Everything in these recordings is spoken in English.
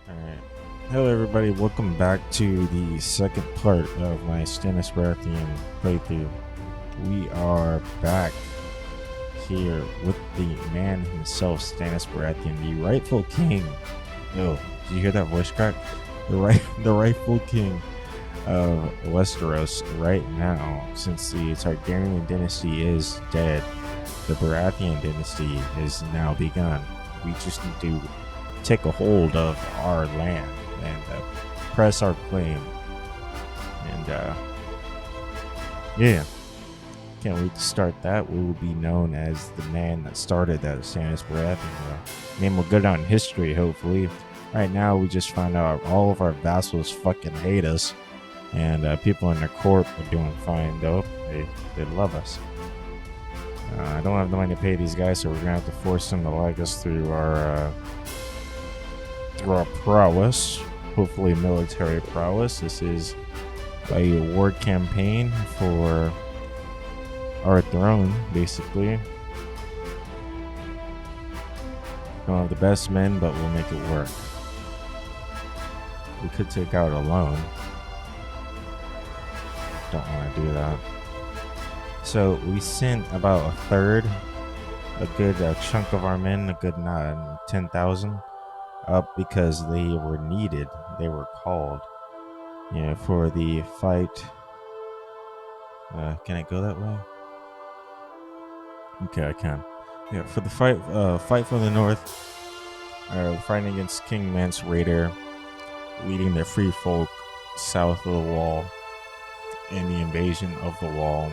Alright. Hello everybody, welcome back to the second part of my Stannis Beratheon playthrough. We are back here with the man himself, Stannis Beratheon, the rightful king. Yo, did you hear that voice crack? The rightful king of Westeros right now, since the Targaryen dynasty is dead. The Baratheon dynasty is now begun. We just need to take a hold of our land and press our claim. And yeah, can't wait to start that. We will be known as the man that started that, Stannis Beratheon. Name will go down in history, hopefully. Right now, we just found out all of our vassals fucking hate us, and people in the court are doing fine though. They love us. I don't have the money to pay these guys, so we're gonna have to force them to like us through our prowess, hopefully military prowess. This is a war campaign for our throne, basically. Don't have the best men, but we'll make it work. We could take out alone. Don't want to do that. So we sent about a third, a good chunk of our men, a good 10,000 up because they were needed. They were called, for the fight. Can I go that way? Okay, I can. Yeah, for the fight from the north, fighting against King Mance Raider, leading their free folk south of the wall, in the invasion of the wall,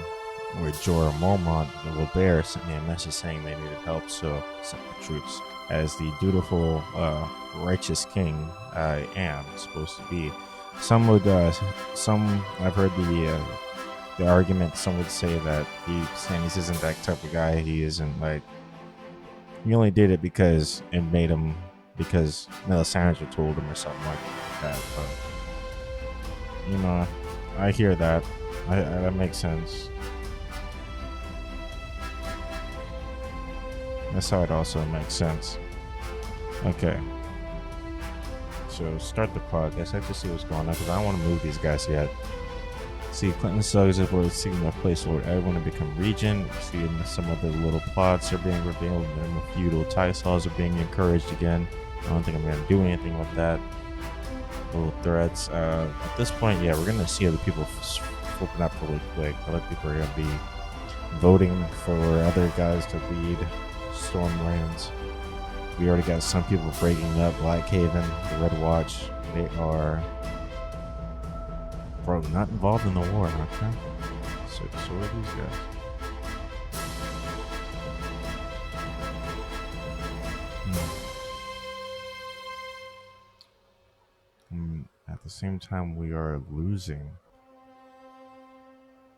where Jorah Mormont, the LeBear, sent me a message saying they needed help, so sent the troops. As the dutiful, righteous king I am supposed to be. Some I've heard the argument. Some would say that Stannis isn't that type of guy. He isn't like. He only did it because it made him, because Melisandre told him or something like that. But I hear that. That makes sense. That's how it also makes sense. Okay. So start the pod. Guess I have to see what's going on because I don't want to move these guys yet. See, Clinton Suggs is worth seeking the place where everyone to become regent. See, some of the little plots are being revealed, and the feudal tie saws are being encouraged again. I don't think I'm going to do anything with that. Little threats. At this point, yeah, we're going to see other people flipping up really quick. Other people are going to be voting for other guys to lead Stormlands. We already got some people breaking up Blackhaven, the Red Watch. They are probably not involved in the war, okay? So are these guys. At the same time, we are losing.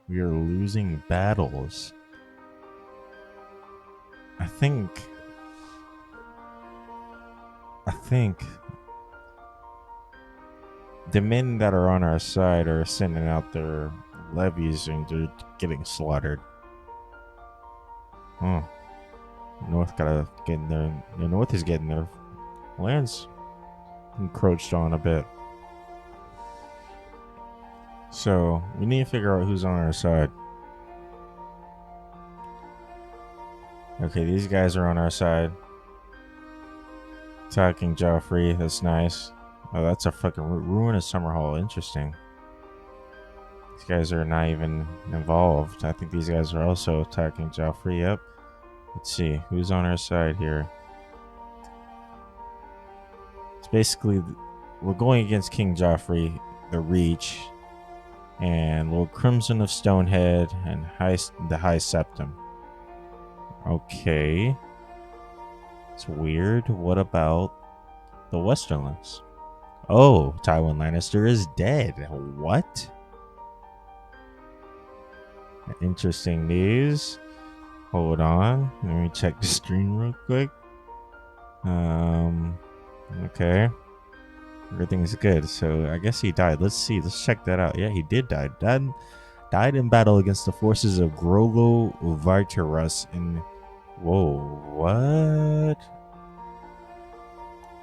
We are losing battles. I think the men that are on our side are sending out their levies and they're getting slaughtered. Oh, North gotta get in there. The North is getting their lands encroached on a bit. So we need to figure out who's on our side. Okay, these guys are on our side. Attacking Joffrey, that's nice. Oh, that's a fucking ruin of Summerhall. Interesting. These guys are not even involved. I think these guys are also attacking Joffrey. Yep. Let's see who's on our side here. It's basically we're going against King Joffrey, the Reach, and Lord Crimson of Stonehead, and the High Septim. Okay. It's weird. What about the Westerlands? Oh, Tywin Lannister is dead. What? Interesting news. Hold on. Let me check the stream real quick. Okay. Everything's good. So I guess he died. Let's see. Let's check that out. Yeah, he did die. Died in battle against the forces of Grogo Vartarus in... Whoa, what?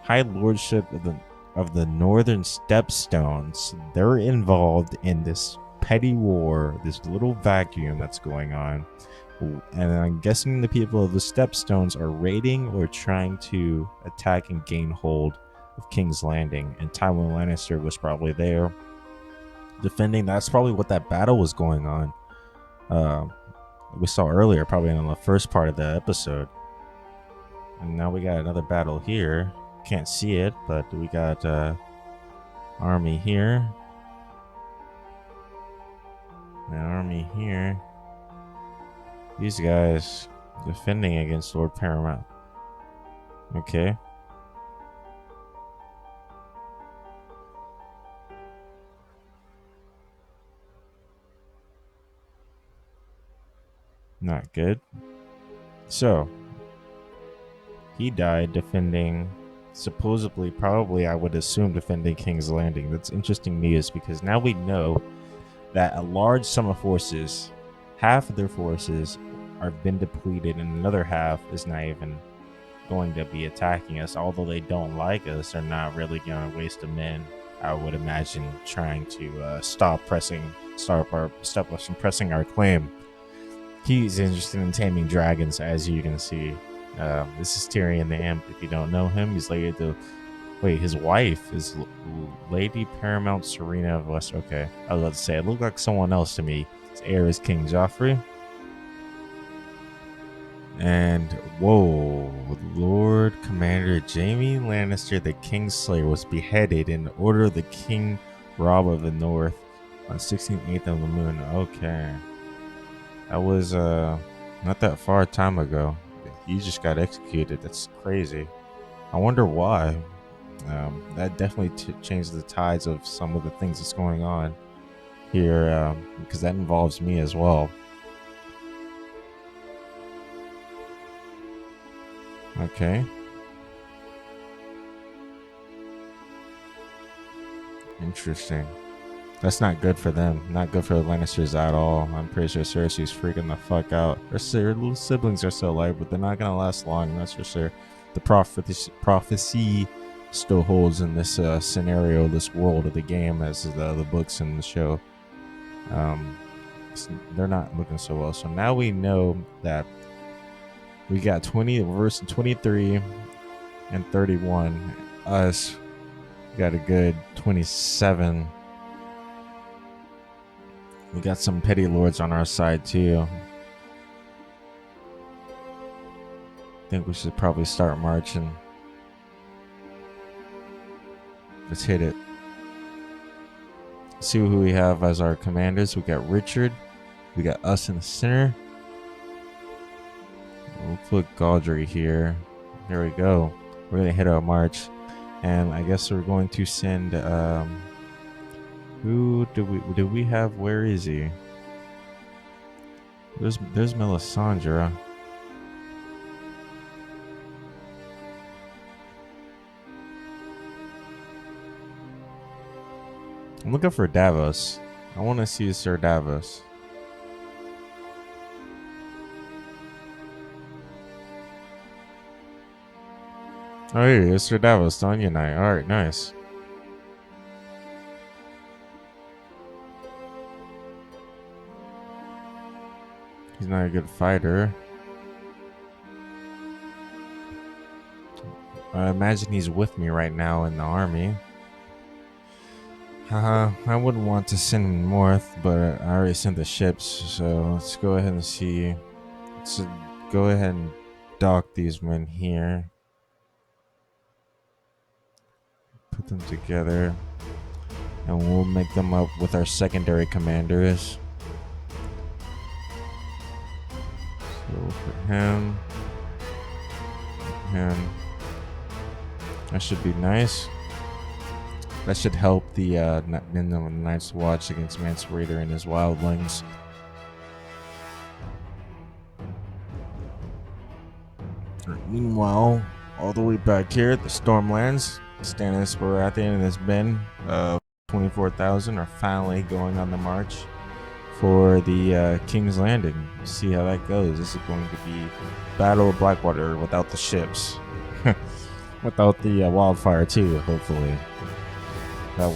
High Lordship of the of the Northern Stepstones, they're involved in this petty war, this little vacuum that's going on. And I'm guessing the people of the Stepstones are raiding or trying to attack and gain hold of King's Landing. And Tywin Lannister was probably there defending. That's probably what that battle was going on. We saw earlier, probably in the first part of the episode. And now we got another battle here. Can't see it, but we got army here. An army here. These guys defending against Lord Paramount. Okay. Not good. So, he died defending, supposedly, probably, I would assume, defending King's Landing. That's interesting news because now we know that a large sum of forces, half of their forces, have been depleted, and another half is not even going to be attacking us. Although they don't like us, they're not really going to waste a men, I would imagine, trying to stop us from pressing our claim. He's interested in taming dragons, as you can see. This is Tyrion the Imp. If you don't know him, he's related to... Wait, his wife is Lady Paramount Serena of West... Okay, I was about to say, it looked like someone else to me. His heir is King Joffrey. And, whoa, Lord Commander Jaime Lannister, the Kingslayer, was beheaded in order of the King Robb of the North on 16/8 of the moon. Okay. That was not that far a time ago. He just got executed. That's crazy. I wonder why. That definitely changed the tides of some of the things that's going on here, because that involves me as well. Okay. Interesting. That's not good for them. Not good for the Lannisters at all. I'm pretty sure Cersei's freaking the fuck out. Her little siblings are still alive, but they're not gonna last long, that's for sure. The prophecy still holds in this scenario, this world of the game, as the books and the show. They're not looking so well. So now we know that we got 20 versus 23 and 31. Us got a good 27. We got some petty lords on our side too. I think we should probably start marching. Let's hit it. See who we have as our commanders. We got Richard. We got us in the center. We'll put Gaudry here. There we go. We're gonna hit our march, and I guess we're going to send. Who do we have? Where is he? There's Melisandre. I'm looking for Davos. I want to see Sir Davos. Oh, here he is, Sir Davos, the Onion Knight. Alright, nice. He's not a good fighter. I imagine he's with me right now in the army. I wouldn't want to send him north, but I already sent the ships, so let's go ahead and see. Let's go ahead and dock these men here. Put them together, and we'll make them up with our secondary commanders. So for him, that should be nice. That should help the Night's Watch against Mance Rayder and his wildlings. Meanwhile, all the way back here at the Stormlands, Stannis Beratheon and his men, 24,000, are finally going on the march for the King's Landing. See how that goes. This is going to be Battle of Blackwater without the ships. without the wildfire too. Hopefully, that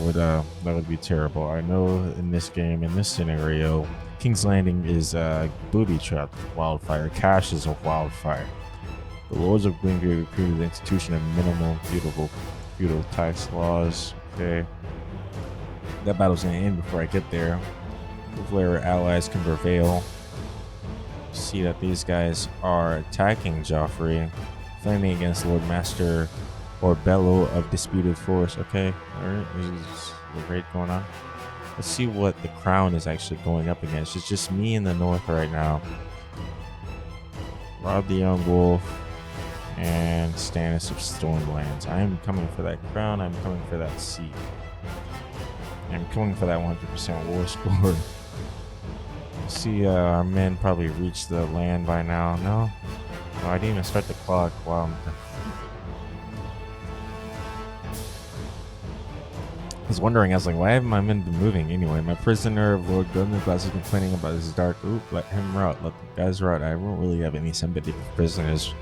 would be terrible. I know in this game, in this scenario, King's Landing is booby trapped with wildfire. Cash is a wildfire. The Lords of Greenview created the institution of minimal feudal tax laws. Okay, that battle's gonna end before I get there. Hopefully, our allies can prevail. See that these guys are attacking Joffrey, fighting against Lord Master or Bello of Disputed Force. Okay, alright, there's a raid going on. Let's see what the crown is actually going up against. It's just me in the north right now. Rob the Young Wolf and Stannis of Stormlands. I am coming for that crown. I'm coming for that seat. I'm coming for that 100% war score. See, our men probably reached the land by now. No? Oh, I didn't even start the clock. Wow. I was wondering, I was like, why haven't my men been moving anyway? My prisoner of Lord Gundeglass is complaining about his dark. Oop, let him rot. Let the guys rot. I don't really have any sympathy for prisoners.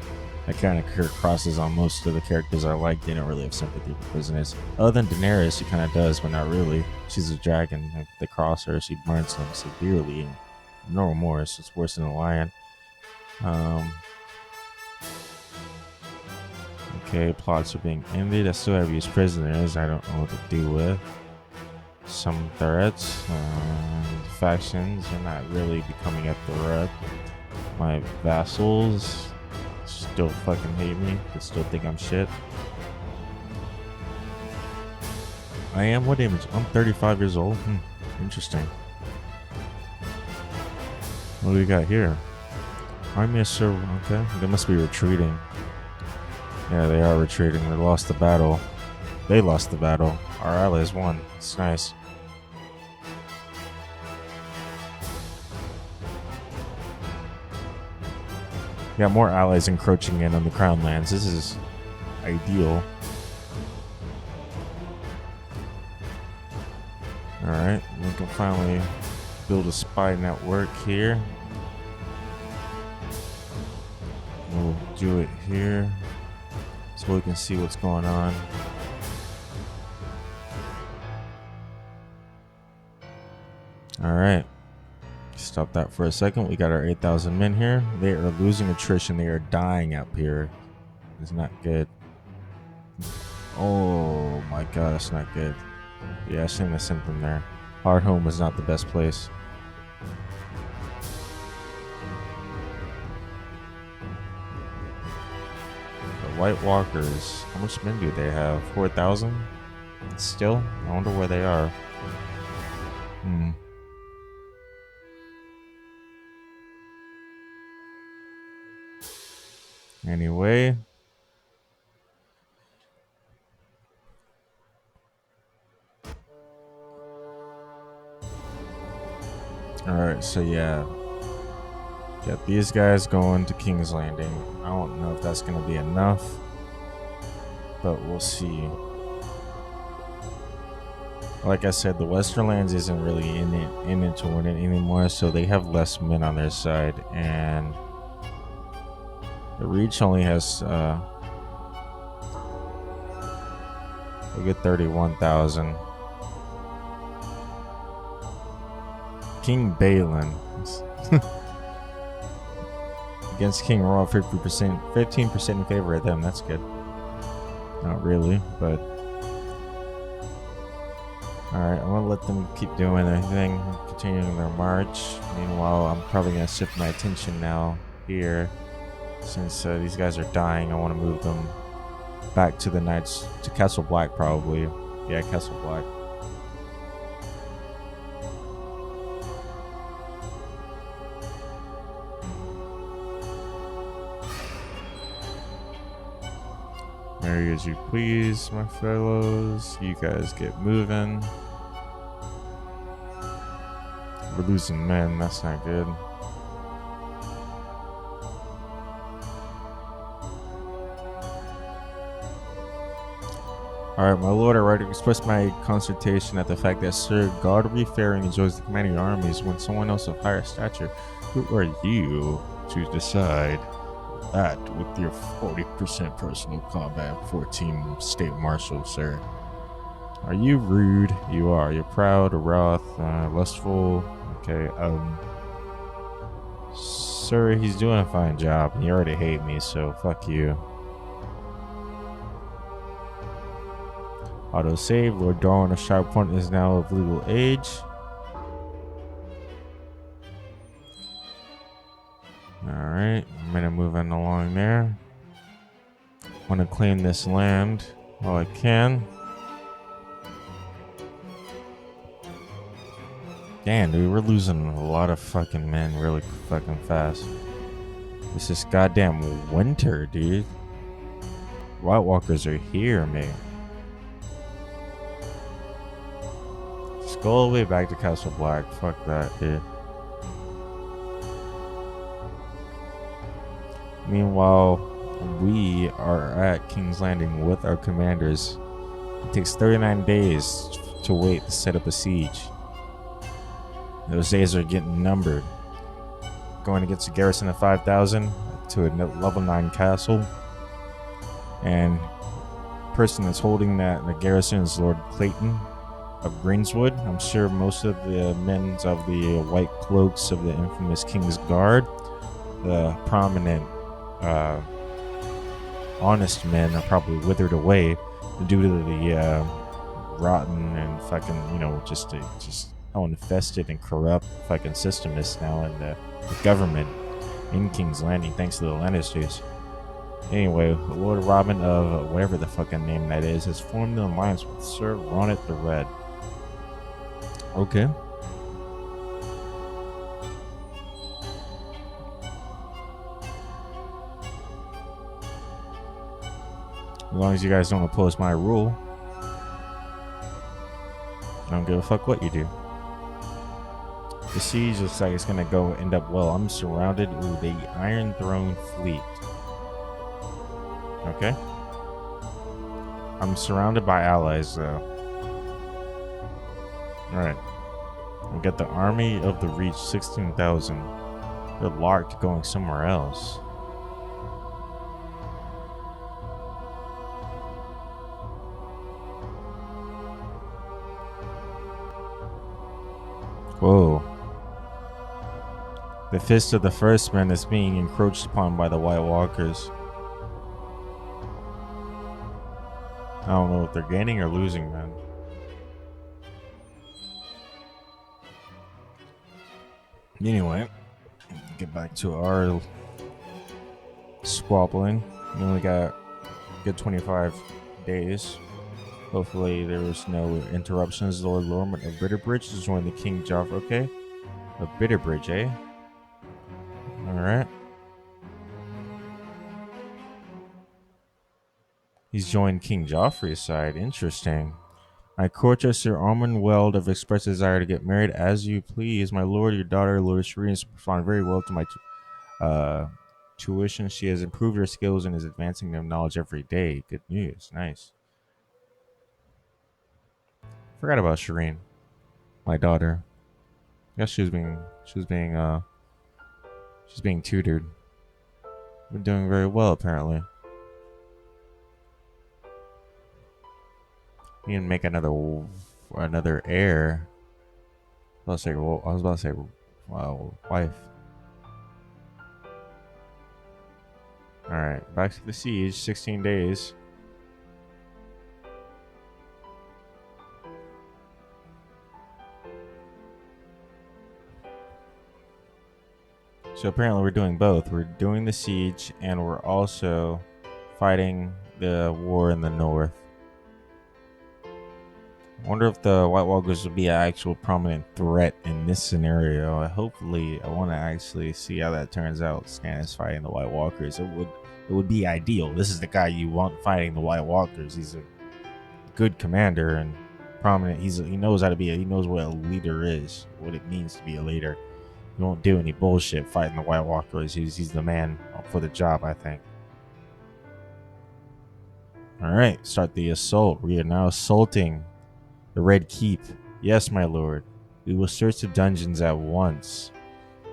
That kind of crosses on most of the characters I like. They don't really have sympathy for prisoners. Other than Daenerys, she kind of does, but not really. She's a dragon. If they cross her, she burns them severely. No remorse. It's worse than a lion. Okay, plots are being ended. I still have these prisoners I don't know what to do with. Some threats. Factions are not really becoming a threat. My vassals still fucking hate me. They still think I'm shit. I am? What image? I'm 35 years old. Interesting. What do we got here? Army of Sir. Okay, they must be retreating. Yeah, they are retreating. They lost the battle. They lost the battle. Our allies won. It's nice. Got more allies encroaching in on the crown lands. This is ideal. Alright, we can finally build a spy network here. We'll do it here so we can see what's going on. Alright. Stop that for a second. We got our 8,000 men here. They are losing attrition. They are dying up here. It's not good. Oh my god, that's not good. Yeah, I shouldn't have sent them there. Hardhome was not the best place. The White Walkers, how much men do they have? 4,000? Still? I wonder where they are. Anyway. Alright, so yeah. Got these guys going to King's Landing. I don't know if that's going to be enough, but we'll see. Like I said, the Western Lands isn't really in it to win it anymore, so they have less men on their side, and the Reach only has a good 31,000. King Balin against King Raw, 15% in favor of them. That's good. Not really, but alright, I'm gonna let them keep doing their thing, continuing their march. Meanwhile, I'm probably gonna shift my attention now here. Since these guys are dying, I want to move them back to the Knights, to Castle Black probably. Yeah, Castle Black. Marry as you please, my fellows. You guys get moving. We're losing men, that's not good. Alright, my lord, I write to express my consternation at the fact that Sir Godfrey Faring enjoys the commanding armies when someone else of higher stature. Who are you to decide That with your 40% personal combat, 14 state marshal, sir. Are you rude? You are. You're proud, wroth, lustful. Okay. Sir, he's doing a fine job. You already hate me, so fuck you. Auto save. Lord Darwin of Sharp Point is now of legal age. Alright, I'm gonna move on along there. Want to claim this land while I can. Damn, dude, we're losing a lot of fucking men really fucking fast. This is goddamn winter, dude. White Walkers are here, man. Let's go all the way back to Castle Black. Fuck that, dude. Meanwhile, we are at King's Landing with our commanders. It takes 39 days to wait to set up a siege. Those days are getting numbered. Going against a garrison of 5,000 to a level 9 castle. And the person that's holding the garrison is Lord Clayton of Greenswood. I'm sure most of the men of the white cloaks of the infamous King's Guard, the prominent honest men, are probably withered away due to the rotten and fucking, just how infested and corrupt fucking system is now in the government in King's Landing, thanks to the Lannisters. Anyway, Lord Robin of whatever the fucking name that is has formed an alliance with Sir Ronnet the Red. Okay. As long as you guys don't oppose my rule, I don't give a fuck what you do. The siege looks like it's gonna end up well. I'm surrounded with the Iron Throne fleet. Okay. I'm surrounded by allies, though. Alright. We got the Army of the Reach, 16,000. They're locked going somewhere else. Whoa. The fist of the first man is being encroached upon by the White Walkers. I don't know if they're gaining or losing, man. Anyway, get back to our squabbling. We only got good 25 days. Hopefully there was no interruptions. Lord Lormont of Bitterbridge has joined the King Joffrey. Okay. Of Bitterbridge, eh? Alright. He's joined King Joffrey's side. Interesting. My courtier Sir Armand Weld have expressed a desire to get married as you please. My lord, your daughter, Lord Shireen, has responded very well to my tuition. She has improved her skills and is advancing their knowledge every day. Good news. Nice. Forgot about Shireen, my daughter. I guess she's being tutored. Been doing very well, apparently. You can make another heir. I was about to say, wife. All right, back to the siege. 16 days. So apparently we're doing both. We're doing the siege and we're also fighting the war in the north. I wonder if the White Walkers will be an actual prominent threat in this scenario. Hopefully, I want to actually see how that turns out. Stannis fighting the White Walkers. It would be ideal. This is the guy you want fighting the White Walkers. He's a good commander and prominent. He knows how to be. He knows what a leader is. What it means to be a leader. He won't do any bullshit fighting the White Walkers. He's the man for the job, I think. All right, start the assault. We are now assaulting the Red Keep. Yes, my lord. We will search the dungeons at once.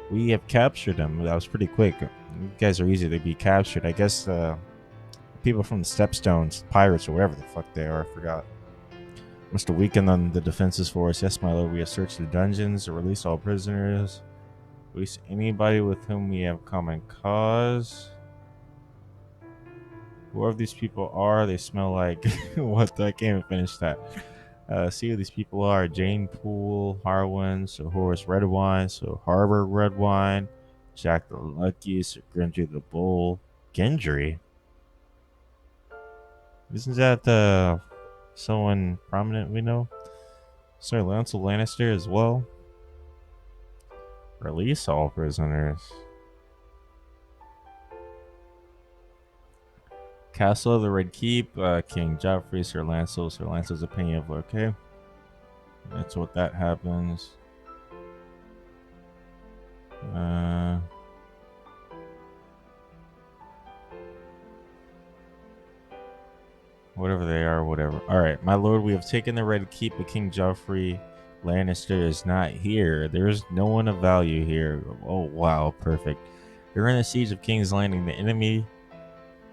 We have captured them. That was pretty quick. You guys are easy to be captured. I guess people from the Stepstones, pirates, or whatever the fuck they are, I forgot. Must have weakened on the defenses for us. Yes, my lord, we have searched the dungeons, released all prisoners, release anybody with whom we have common cause. Whoever these people are, they smell like what? I can't even finish that. See who these people are: Jane Poole, Harwin, Sir Horace Redwine, Sir Harbor Redwine, Jack the Lucky, Sir Gendry the Bull. Gendry? Isn't that someone prominent we know? Sir Lancel Lannister as well. Release all prisoners. Castle of the Red Keep, King Joffrey, Sir Lancel. Sir Lancel's opinion of okay. That's what that happens. Whatever they are, whatever. Alright, my lord, we have taken the Red Keep, but King Joffrey Lannister is not here. There's no one of value here. Oh, wow, perfect. During the siege of King's Landing, the enemy,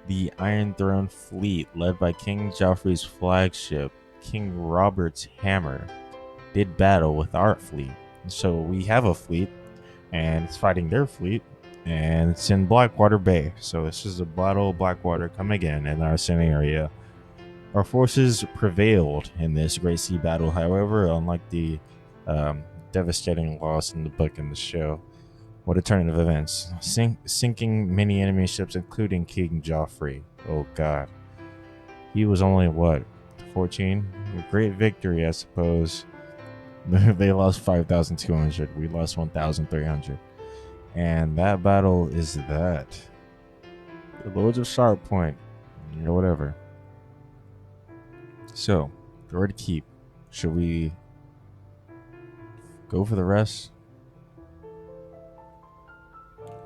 the Iron Throne fleet, led by King Joffrey's flagship, King Robert's Hammer, did battle with our fleet. So we have a fleet, and it's fighting their fleet, and it's in Blackwater Bay. So this is a battle of Blackwater come again in our scenario. Our forces prevailed in this great sea battle, however, unlike the devastating loss in the book and the show. What a turn of events. Sinking many enemy ships, including King Joffrey. Oh god. He was only, what, 14? A great victory, I suppose. They lost 5,200. We lost 1,300. And that battle is that. The Lords of Sharp Point. You know, whatever. So, the Red Keep. Should we go for the rest?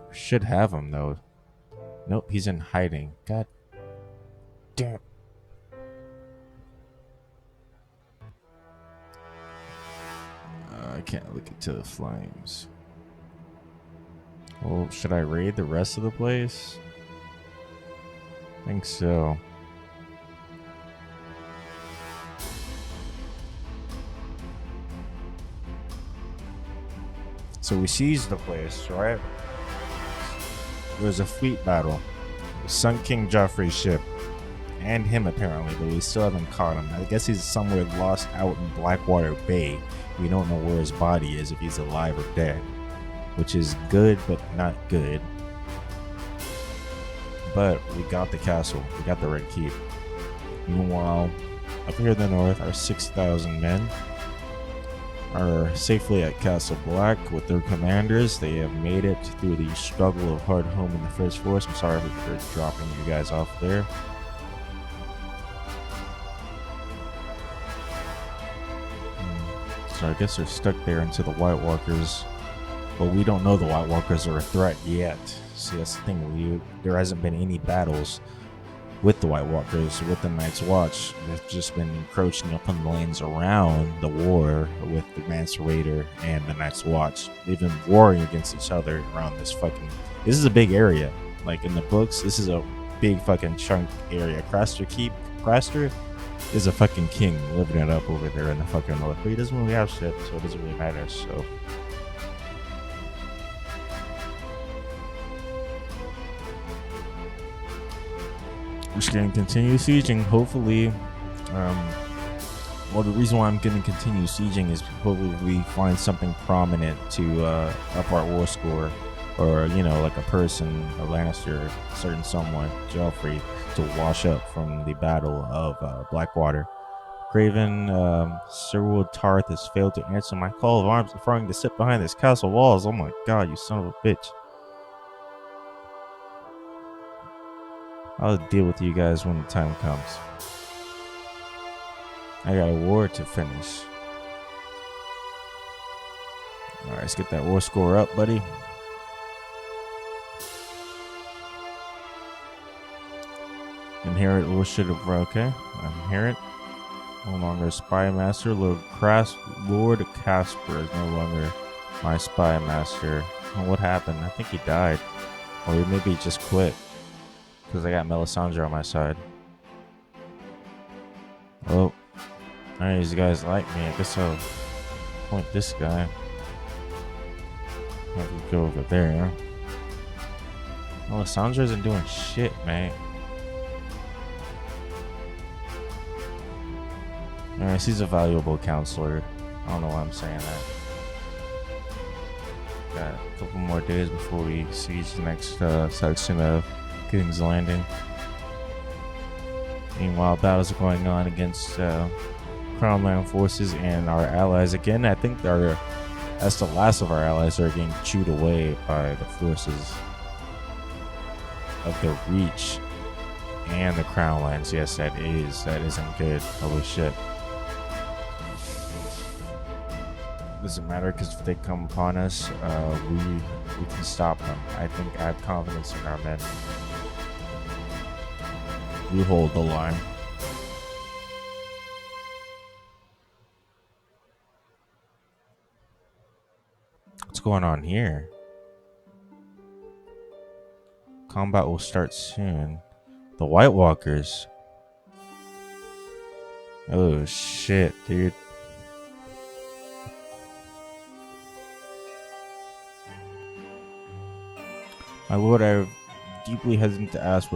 We should have him, though. Nope, he's in hiding. God damn. I can't look into the flames. Well, should I raid the rest of the place? I think so. So we seized the place, right? There was a fleet battle. Sunk King Joffrey's ship. And him, apparently, but we still haven't caught him. I guess he's somewhere lost out in Blackwater Bay. We don't know where his body is, if he's alive or dead. Which is good, but not good. But we got the castle. We got the Red Keep. Meanwhile, up here in the north, our 6,000 men are safely at Castle Black with their commanders. They have made it through the struggle of hard home in the first force. I'm sorry for dropping you guys off there. So I guess they're stuck there until the White Walkers. But we don't know the White Walkers are a threat yet. See, that's the thing. There hasn't been any battles with the White Walkers, with the Night's Watch. They've just been encroaching upon the lands around the war with the Mance Raider and the Night's Watch. They've been warring against each other around this fucking... This is a big area. Like in the books, this is a big fucking chunk area. Craster is a fucking king living it up over there in the fucking north. But he doesn't really have shit, so it doesn't really matter, so... We're just going to continue sieging, hopefully. Well, the reason why I'm going to continue sieging is hopefully we find something prominent to up our war score. Or, you know, like a person, a Lannister, a certain someone, Joffrey, to wash up from the Battle of Blackwater. Craven, Sirwood Tarth has failed to answer my call of arms, preferring to sit behind this castle walls. Oh my god, you son of a bitch. I'll deal with you guys when the time comes. I got a war to finish. Alright, let's get that war score up, buddy. Inherit worship of okay. Inherit. No longer spy master. Lord Casper is no longer my spy master. Oh, what happened? I think he died. Or maybe just quit. Because I got Melisandre on my side. Oh. Alright, these guys like me. I guess I'll point this guy. Have to go over there. Melisandre isn't doing shit, man. Alright, she's a valuable counselor. I don't know why I'm saying that. Got a couple more days before we siege the next section of King's Landing. Meanwhile, battles are going on against Crownland forces and our allies. Again, I think that's the last of our allies are getting chewed away by the forces of the Reach and the Crownlands. Yes, that isn't good. Holy shit. Doesn't matter because if they come upon us, we can stop them. I think I have confidence in our men. We hold the line. What's going on here? Combat will start soon. The White Walkers. Oh shit, dude. My lord, I am deeply hesitant to ask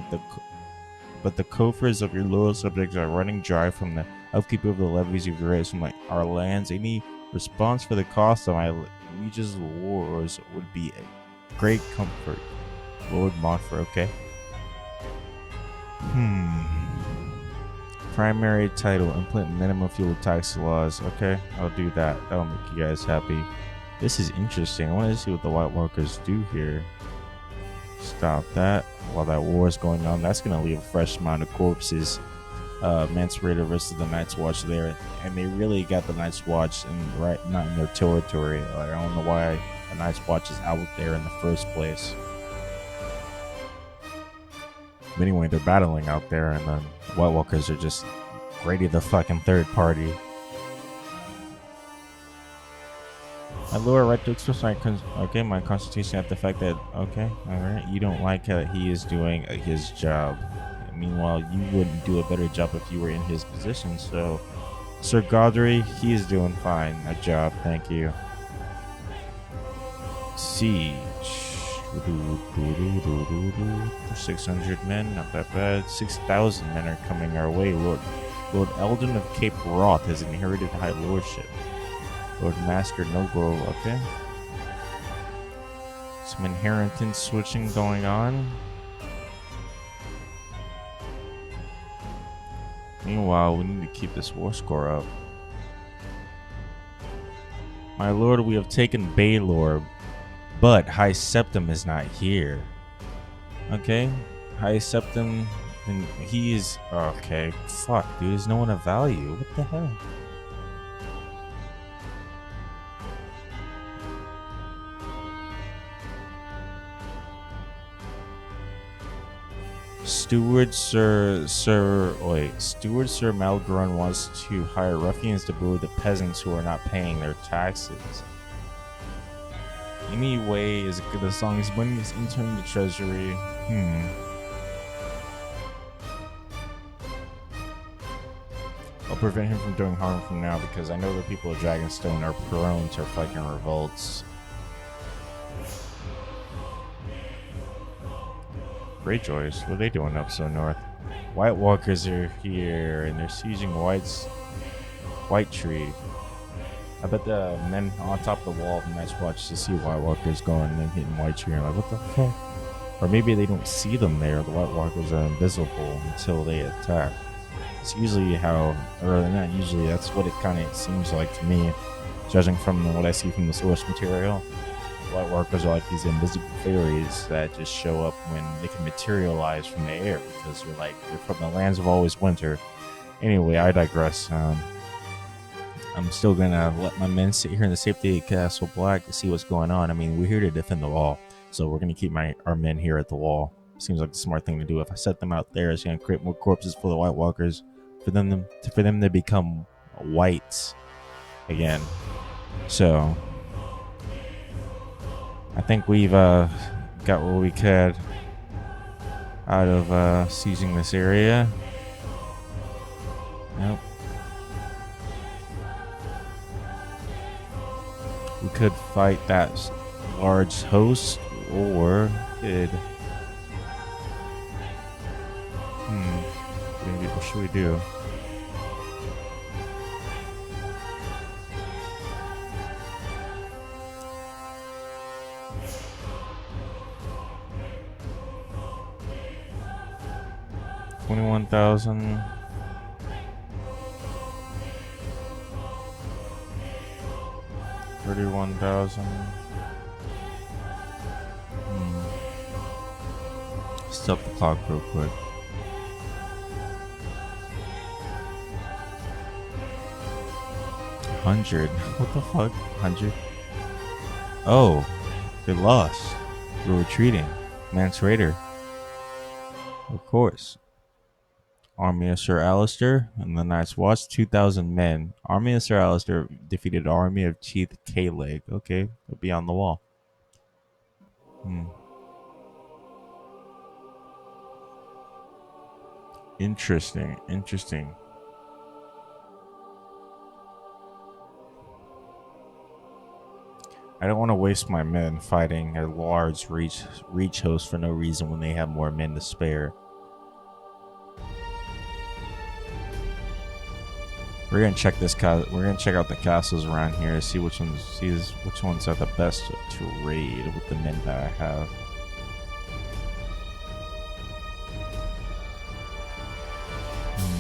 but the coffers of your loyal subjects are running dry from the upkeep of the levies you've raised from our lands. Any response for the cost of my liege's wars would be a great comfort. Lord Montfort, okay? Primary title, implement minimum fuel tax laws. Okay, I'll do that. That'll make you guys happy. This is interesting. I want to see what the White Walkers do here. Stop that while that war is going on. That's going to leave a fresh amount of corpses. Mance Raider versus the Night's Watch there, and they really got the Night's Watch not in their territory. Like, I don't know why the Night's Watch is out there in the first place. But anyway, they're battling out there, and then the White Walkers are just Grady the fucking third party. My lord, right to express my constitution at the fact that, okay, alright, you don't like how he is doing his job. Meanwhile, you wouldn't do a better job if you were in his position, so Sir Godry, he is doing fine. A job, thank you. Siege. 600 men, not that bad. 6,000 men are coming our way. Lord Eldon of Cape Wroth has inherited high lordship. Lord Master Nogrove, okay. Some inheritance switching going on. Meanwhile, we need to keep this war score up. My lord, we have taken Baelor, but High Septim is not here. Okay? High Septim, he is... Okay, fuck, dude, there's no one of value. What the hell? Steward Sir Malgron wants to hire ruffians to bully the peasants who are not paying their taxes. Anyway, is good as long as money is entering the treasury. I'll prevent him from doing harm from now because I know the people of Dragonstone are prone to fucking revolts. Greyjoys, what are they doing up so north? White Walkers are here and they're sieging White Tree. I bet the men on top of the wall of the Night's Watch to see White Walkers going and then hitting White Tree and like, what the fuck? Or maybe they don't see them there. The White Walkers are invisible until they attack. It's usually how, or not usually, that's what it kind of seems like to me, judging from what I see from the source material. White Walkers are like these invisible fairies that just show up when they can materialize from the air because they're from the lands of always winter. Anyway, I digress. I'm still gonna let my men sit here in the safety of Castle Black to see what's going on. I mean, we're here to defend the wall, so we're gonna keep our men here at the wall. Seems like the smart thing to do. If I set them out there, it's gonna create more corpses for the White Walkers, for them to become whites again. So I think we've got got what we could out of seizing this area. Nope. We could fight that large host, or could... What should we do? $21,000. $31,000. Stop the clock real quick. $100. What the fuck? $100. Oh, they lost. We're retreating. Mance Raider. Of course. Army of Sir Alistair and the Night's Watch, 2,000 men. Army of Sir Alistair defeated Army of Chief K-Leg. Okay, it'll be on the wall. Interesting. I don't want to waste my men fighting a large reach host for no reason when they have more men to spare. We're gonna check this. We're gonna check out the castles around here to see which ones are the best to raid with the men that I have.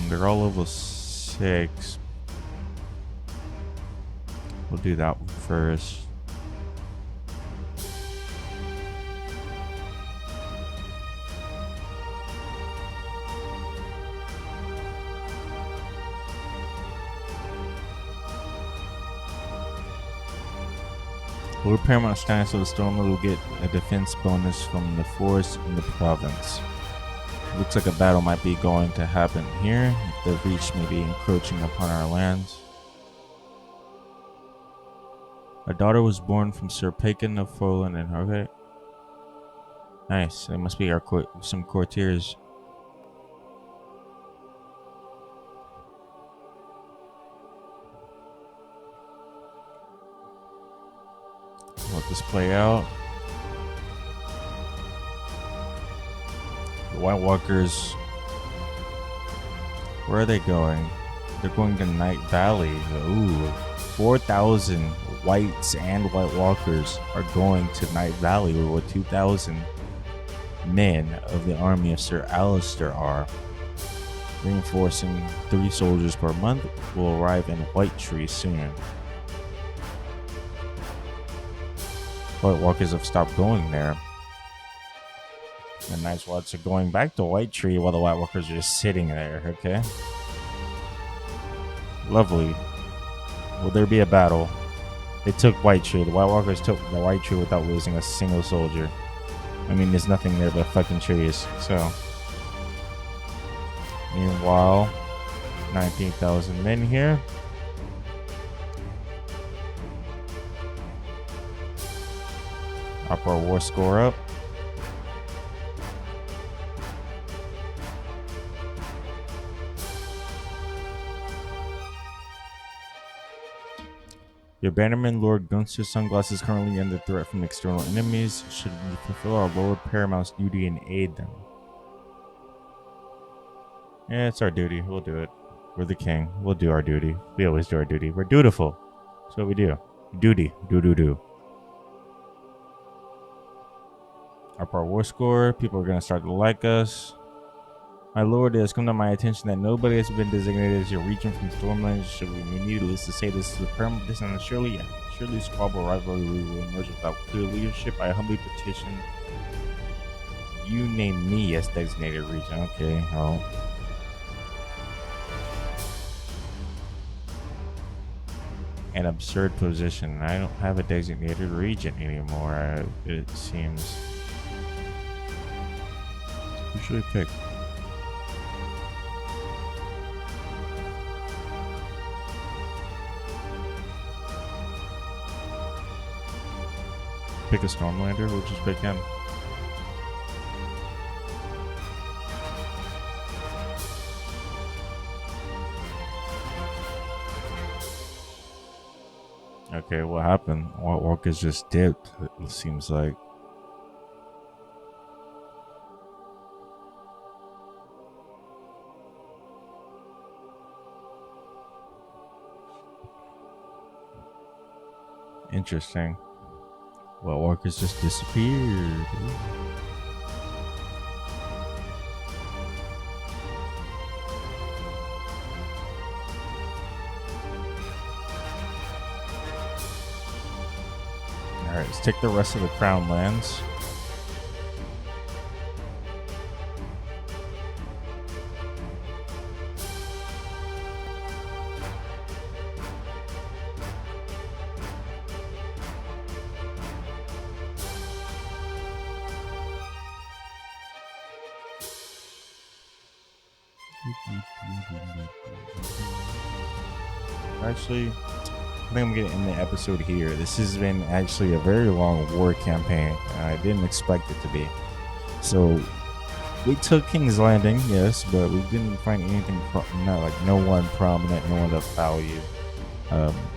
They're all level 6. We'll do that one first. Lord Paramount Stannis of the Stormlord will get a defense bonus from the forest in the province. Looks like a battle might be going to happen here. The Reach may be encroaching upon our lands. A daughter was born from Sir Pacan of Folan and okay. Nice. They must be our some courtiers. Let this play out. The White Walkers, where are they going? They're going to Night Valley. Ooh, 4,000 Whites and White Walkers are going to Night Valley, where what 2,000 men of the army of Sir Alistair are. Reinforcing 3 soldiers per month will arrive in White Tree soon. White Walkers have stopped going there. The Night's Watch are going back to White Tree while the White Walkers are just sitting there, okay? Lovely. Will there be a battle? They took White Tree. The White Walkers took the White Tree without losing a single soldier. I mean, there's nothing there but fucking trees, so. Meanwhile, 19,000 men here. Up our war score up. Your bannerman Lord Gunster's sunglasses currently under threat from external enemies. Should we fulfill our Lord Paramount's duty and aid them? Yeah, it's our duty. We'll do it. We're the king. We'll do our duty. We always do our duty. We're dutiful. That's what we do. Duty. Do. Up our war score. People are going to start to like us. My lord, it has come to my attention that nobody has been designated as your regent from Stormland. Should we needless to say this is a permanent distance, and surely squabble rivalry will emerge without clear leadership. I humbly petition you name me as designated regent. Okay, well. An absurd position. I don't have a designated regent anymore, it seems. Who should we pick? Pick a Stormlander, we'll just pick him. Okay, what happened? White Walker's just dipped, it seems like. Interesting. White Walker's just disappeared. Alright, let's take the rest of the crown lands. Actually, I think I'm going to end the episode here. This has been actually a very long war campaign. I didn't expect it to be. So, we took King's Landing, yes, but we didn't find anything, no one prominent, no one of value.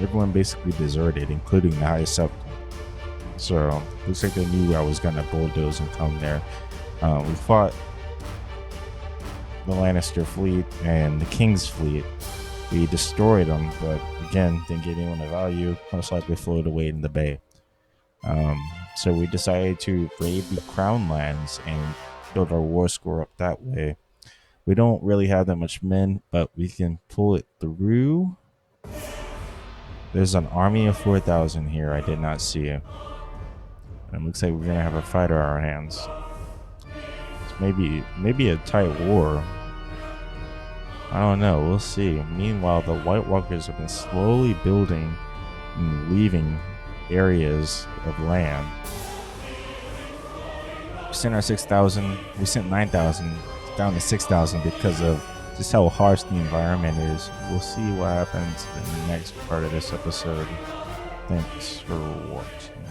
Everyone basically deserted, including the High Septon. So, looks like they knew I was going to bulldoze and come there. We fought the Lannister fleet and the King's fleet. We destroyed them, but again, didn't get anyone of value. Most likely floated away in the bay. So we decided to raid the Crown lands and build our war score up that way. We don't really have that much men, but we can pull it through. There's an army of 4,000 here. I did not see it. And it looks like we're gonna have a fight on our hands. It's maybe a tight war. I don't know. We'll see. Meanwhile, the White Walkers have been slowly building and leaving areas of land. We sent our 6,000. We sent 9,000 down to 6,000 because of just how harsh the environment is. We'll see what happens in the next part of this episode. Thanks for watching.